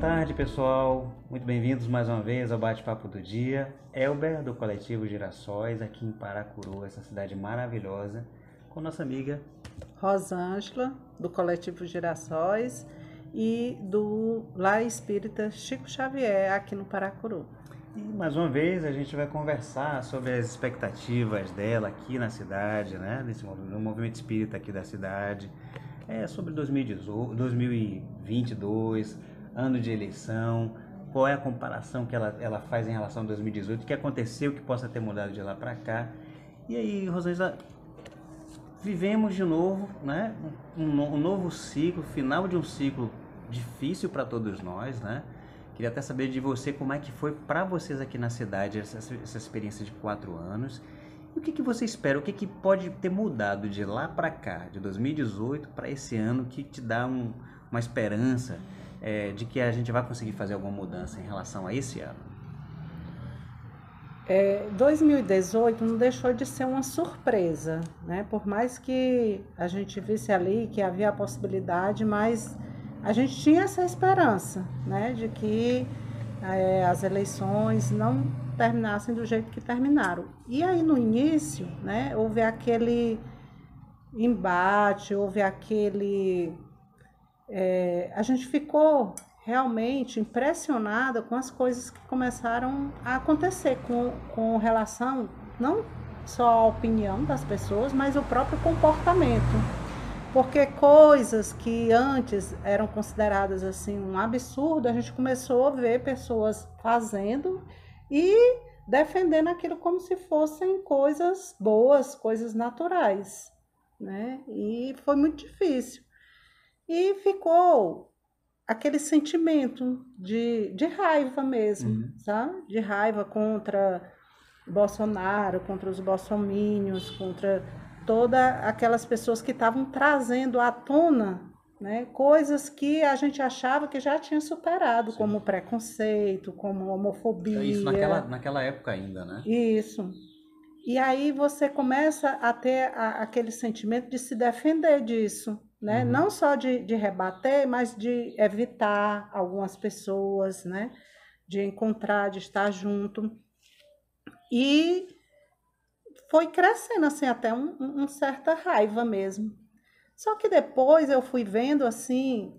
tarde, pessoal. Muito bem-vindos mais uma vez ao Bate-Papo do Dia. Elber, do Coletivo Girassóis, aqui em Paracuru, essa cidade maravilhosa, com nossa amiga Rosângela, do Coletivo Girassóis, e do Lar Espírita Chico Xavier, aqui no Paracuru. E mais uma vez a gente vai conversar sobre as expectativas dela aqui na cidade, né? No movimento espírita aqui da cidade. Sobre 2018, 2022, ano de eleição, qual é a comparação que ela faz em relação a 2018, o que aconteceu que possa ter mudado de lá para cá. E aí, Rosângela, vivemos de novo, né? Um novo ciclo, final de um ciclo difícil para todos nós, né? Queria até saber de você como é que foi para vocês aqui na cidade essa experiência de 4 anos. E o que você espera? O que pode ter mudado de lá para cá, de 2018 para esse ano, que te dá uma esperança de que a gente vai conseguir fazer alguma mudança em relação a esse ano? 2018 não deixou de ser uma surpresa, né? Por mais que a gente visse ali que havia a possibilidade, mas a gente tinha essa esperança, né? De que as eleições não terminassem do jeito que terminaram. E aí no início, né? Houve aquele embate, houve aquele... a gente ficou realmente impressionada com as coisas que começaram a acontecer com relação não só à opinião das pessoas, mas o próprio comportamento. Porque coisas que antes eram consideradas assim um absurdo, a gente começou a ver pessoas fazendo e defendendo aquilo como se fossem coisas boas, coisas naturais, né? E foi muito difícil. E ficou aquele sentimento de raiva mesmo, sabe? De raiva contra Bolsonaro, contra os bolsomínios, contra todas aquelas pessoas que estavam trazendo à tona, né, coisas que a gente achava que já tinha superado, Sim. como preconceito, como homofobia. Isso naquela época ainda, né? Isso. E aí você começa a ter aquele sentimento de se defender disso, né? Não só de rebater, mas de evitar algumas pessoas, né? De encontrar, de estar junto. E foi crescendo assim até uma certa raiva mesmo. Só que depois eu fui vendo assim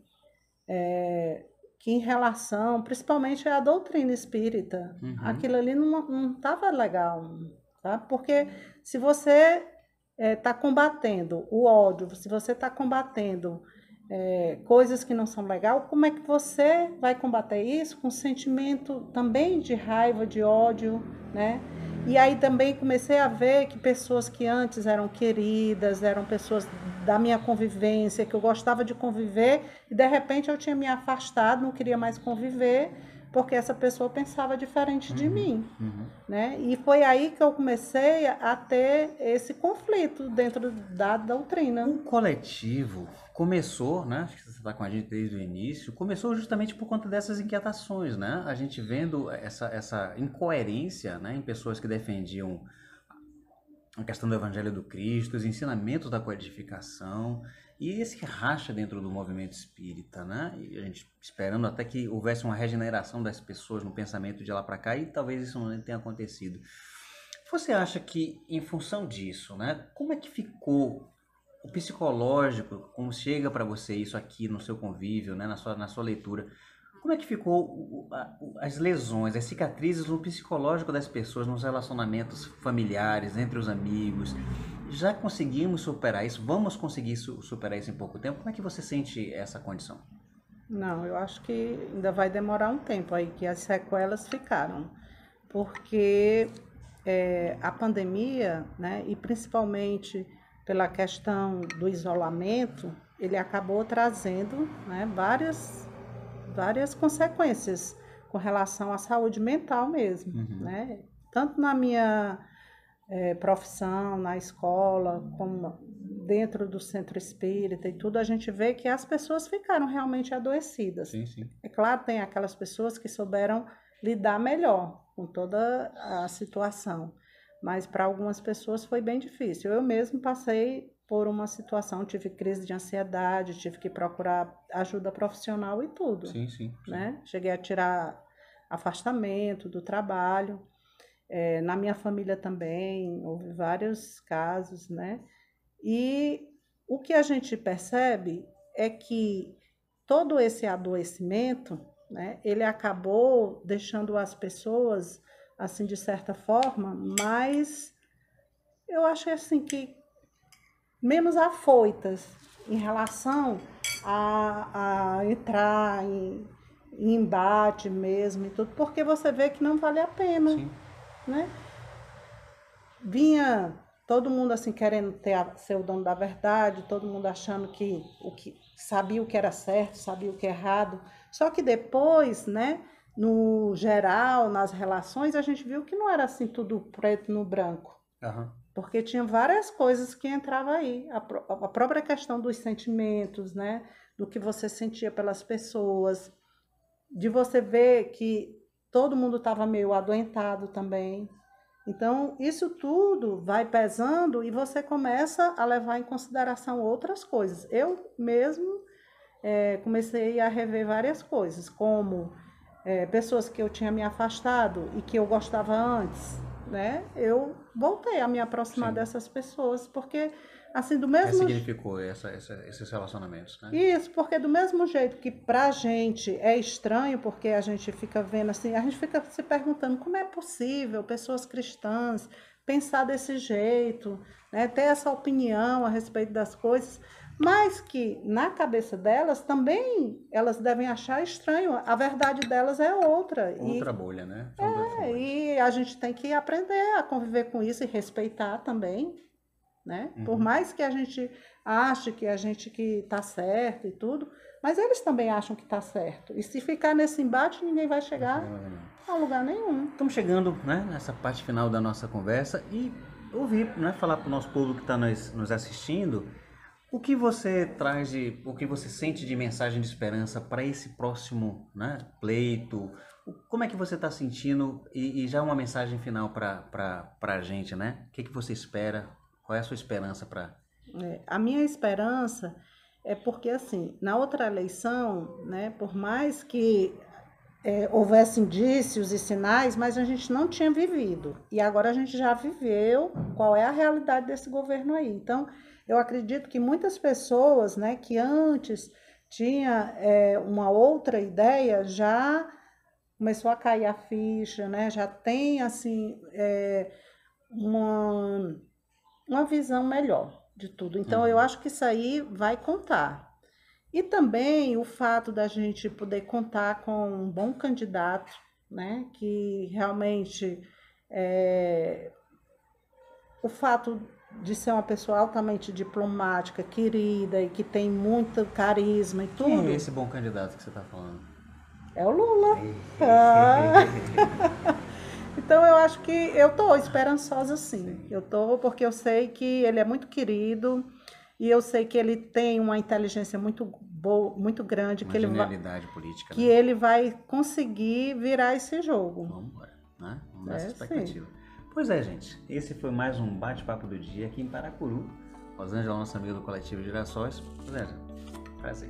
que em relação, principalmente à doutrina espírita, aquilo ali não estava legal, tá? Porque se você está combatendo o ódio, se você está combatendo coisas que não são legais, como é que você vai combater isso com sentimento também de raiva, de ódio, né? E aí também comecei a ver que pessoas que antes eram queridas, eram pessoas da minha convivência, que eu gostava de conviver, e de repente eu tinha me afastado, não queria mais conviver, porque essa pessoa pensava diferente de mim, né? E foi aí que eu comecei a ter esse conflito dentro da doutrina. O coletivo começou, né? Acho que você está com a gente desde o início. Começou justamente por conta dessas inquietações, né? A gente vendo essa incoerência, né, em pessoas que defendiam a questão do Evangelho do Cristo, os ensinamentos da codificação e esse racha dentro do movimento espírita, né? E a gente esperando até que houvesse uma regeneração das pessoas no pensamento de lá para cá, e talvez isso não tenha acontecido. Você acha que, em função disso, né, como é que ficou o psicológico, como chega para você isso aqui no seu convívio, né, na sua leitura? Como é que ficou as lesões, as cicatrizes no psicológico das pessoas, nos relacionamentos familiares, entre os amigos? Já conseguimos superar isso? Vamos conseguir superar isso em pouco tempo? Como é que você sente essa condição? Não, eu acho que ainda vai demorar um tempo aí, que as sequelas ficaram. Porque a pandemia, né, e principalmente pela questão do isolamento, ele acabou trazendo, né, várias consequências com relação à saúde mental mesmo, né? Tanto na minha profissão, na escola, como dentro do centro espírita e tudo, a gente vê que as pessoas ficaram realmente adoecidas. Sim, sim. É claro, tem aquelas pessoas que souberam lidar melhor com toda a situação, mas para algumas pessoas foi bem difícil. Eu mesmo passei por uma situação, tive crise de ansiedade, tive que procurar ajuda profissional e tudo, Sim, sim. né? Cheguei a tirar afastamento do trabalho. Na minha família também houve vários casos, né? E o que a gente percebe é que todo esse adoecimento, né, ele acabou deixando as pessoas, assim, de certa forma, mais, eu acho assim, que menos afoitas em relação a entrar em embate mesmo e tudo, porque você vê que não vale a pena, Sim. né? Vinha todo mundo assim querendo ser o dono da verdade, todo mundo achando que sabia o que era certo, sabia o que é errado. Só que depois, né, no geral, nas relações, a gente viu que não era assim tudo preto no branco. Uhum. Porque tinha várias coisas que entravam aí. A própria questão dos sentimentos, né, do que você sentia pelas pessoas, de você ver que todo mundo estava meio adoentado também. Então, isso tudo vai pesando e você começa a levar em consideração outras coisas. Eu mesmo comecei a rever várias coisas, como pessoas que eu tinha me afastado e que eu gostava antes, né? Eu voltei a me aproximar Sim. dessas pessoas, porque, assim, do mesmo... Ressignificou esses relacionamentos, né? Isso, porque do mesmo jeito que pra gente é estranho, porque a gente fica vendo assim, a gente fica se perguntando como é possível pessoas cristãs pensar desse jeito, né, ter essa opinião a respeito das coisas, mas que na cabeça delas também elas devem achar estranho, a verdade delas é outra. Outra bolha, né? São duas bolhas. E a gente tem que aprender a conviver com isso e respeitar também, né? Uhum. Por mais que a gente ache que a gente que está certo e tudo, mas eles também acham que está certo. E se ficar nesse embate, ninguém vai chegar a lugar nenhum. Estamos chegando, né, nessa parte final da nossa conversa e ouvir, né, falar para o nosso público que está nos assistindo, o que você traz o que você sente de mensagem de esperança para esse próximo, né, pleito? Como é que você está sentindo? E já uma mensagem final para a gente, né? O que você espera? Qual é a sua esperança para... A minha esperança é porque, assim, na outra eleição, né, por mais que houvesse indícios e sinais, mas a gente não tinha vivido. E agora a gente já viveu qual é a realidade desse governo aí. Então, eu acredito que muitas pessoas, né, que antes tinha uma outra ideia, já começou a cair a ficha, né, já tem, assim, uma visão melhor de tudo. Então, eu acho que isso aí vai contar. E também o fato da gente poder contar com um bom candidato, né, que realmente o fato de ser uma pessoa altamente diplomática, querida e que tem muito carisma e tudo. Quem é esse bom candidato que você está falando? É o Lula. Então eu acho que eu tô esperançosa sim. Eu tô porque eu sei que ele é muito querido e eu sei que ele tem uma inteligência muito boa, muito grande, Uma que genialidade política, que né? ele vai conseguir virar esse jogo. Vamos embora, né? Vamos nessa expectativa. Sim. Pois é, gente. Esse foi mais um bate-papo do dia aqui em Paracuru. Rosângela, nossa amiga do Coletivo Girassóis. Rosângela, prazer.